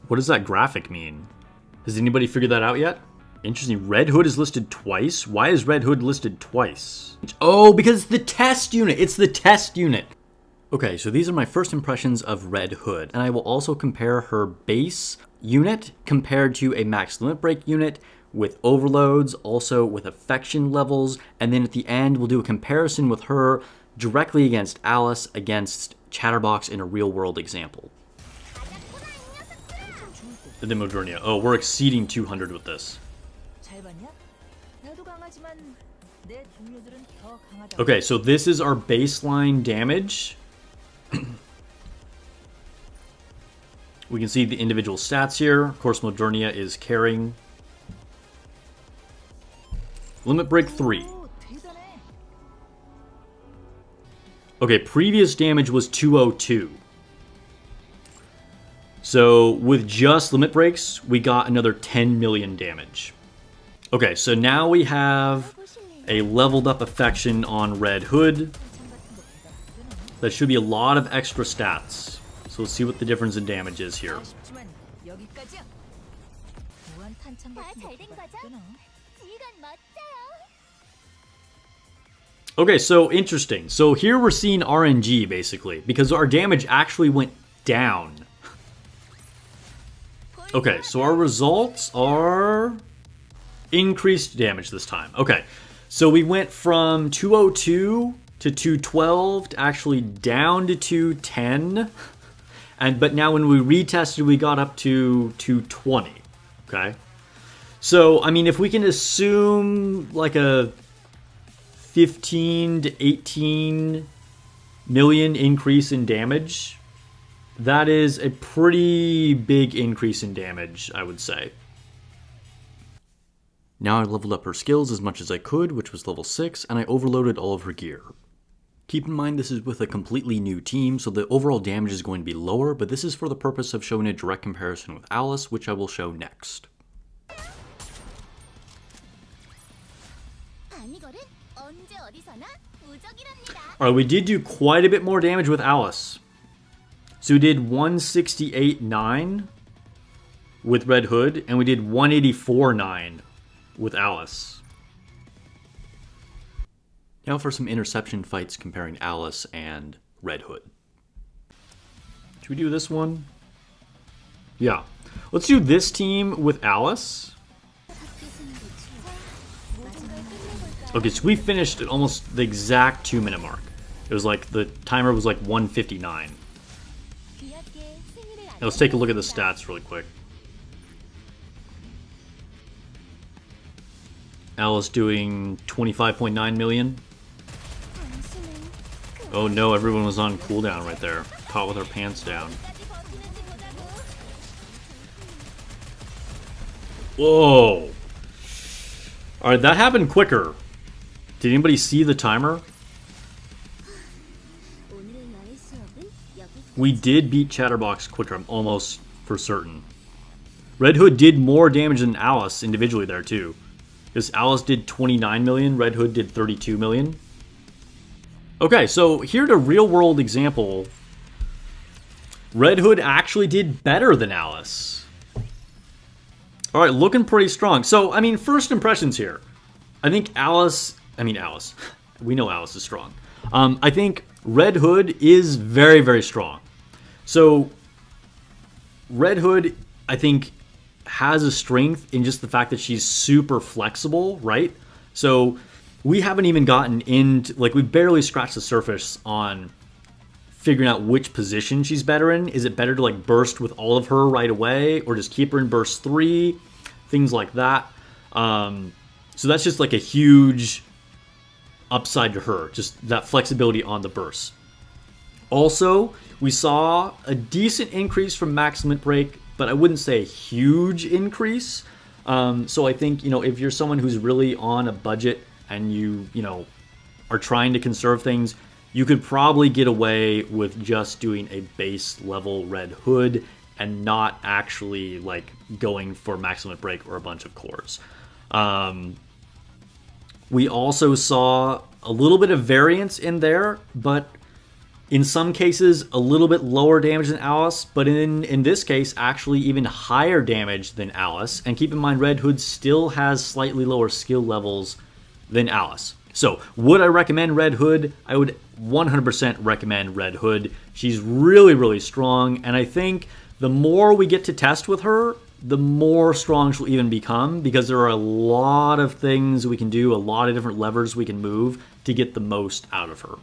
What does that graphic mean? Has anybody figured that out yet? Interesting. Redhood is listed twice? Why is Redhood listed twice? Oh, because it's the test unit. It's the test unit. Okay, so these are my first impressions of Redhood, and I will also compare her base unit compared to a max limit break unit with overloads, also with affection levels, and then at the end we'll do a comparison with her directly against Alice, against Chatterbox in a real world example. The Demodernia. Oh, we're exceeding 200 with this. Okay, so this is our baseline damage. We can see the individual stats here. Of course, Modernia is carrying. Limit break 3. Okay, previous damage was 202. So with just limit breaks, we got another 10 million damage. Okay, so now we have a leveled up affection on Redhood. That should be a lot of extra stats. So let's see what the difference in damage is here. Okay, so interesting. So here we're seeing RNG basically, because our damage actually went down. Okay, so our results are increased damage this time. Okay, so we went from 202 to 212 to actually down to 210. But now when we retested, we got up to 220. Okay, so I mean, if we can assume like a 15 to 18 million increase in damage, that is a pretty big increase in damage, I would say. Now I leveled up her skills as much as I could, which was level 6, and I overloaded all of her gear. Keep in mind this is with a completely new team, so the overall damage is going to be lower, but this is for the purpose of showing a direct comparison with Alice, which I will show next. Alright, we did do quite a bit more damage with Alice. So we did 168.9 with Redhood, and we did 184.9 with Alice. Now for some interception fights comparing Alice and Redhood. Should we do this one? Yeah. Let's do this team with Alice. Okay, so we finished at almost the exact 2-minute mark. It was like, the timer was like 1:59. Now let's take a look at the stats really quick. Alice doing 25.9 million. Oh no, everyone was on cooldown right there. Caught with her pants down. Whoa! Alright, that happened quicker. Did anybody see the timer? We did beat Chatterbox quicker, I'm almost for certain. Redhood did more damage than Alice individually there too. Because Alice did 29 million, Redhood did 32 million. Okay, so here's a real world example. Redhood actually did better than Alice. Alright, looking pretty strong. So, I mean, first impressions here. I think Alice. We know Alice is strong. I think Redhood is very, very strong. So, Redhood, I think, has a strength in just the fact that she's super flexible, right? So, we haven't even gotten into, like, we've barely scratched the surface on figuring out which position she's better in. Is it better to, like, burst with all of her right away, or just keep her in burst 3? Things like that. So that's just, like, a huge upside to her, just that flexibility on the burst. Also, we saw a decent increase from max limit break, but I wouldn't say a huge increase. So I think, if you're someone who's really on a budget and you are trying to conserve things, you could probably get away with just doing a base level Redhood and not actually like going for max limit break or a bunch of cores. We also saw a little bit of variance in there, but In some cases, a little bit lower damage than Alice, but in this case, actually even higher damage than Alice. And keep in mind, Red Hood still has slightly lower skill levels than Alice. So, would I recommend Red Hood? I would 100% recommend Red Hood. She's really, really strong, and I think the more we get to test with her, the more strong she'll even become, because there are a lot of things we can do, a lot of different levers we can move to get the most out of her.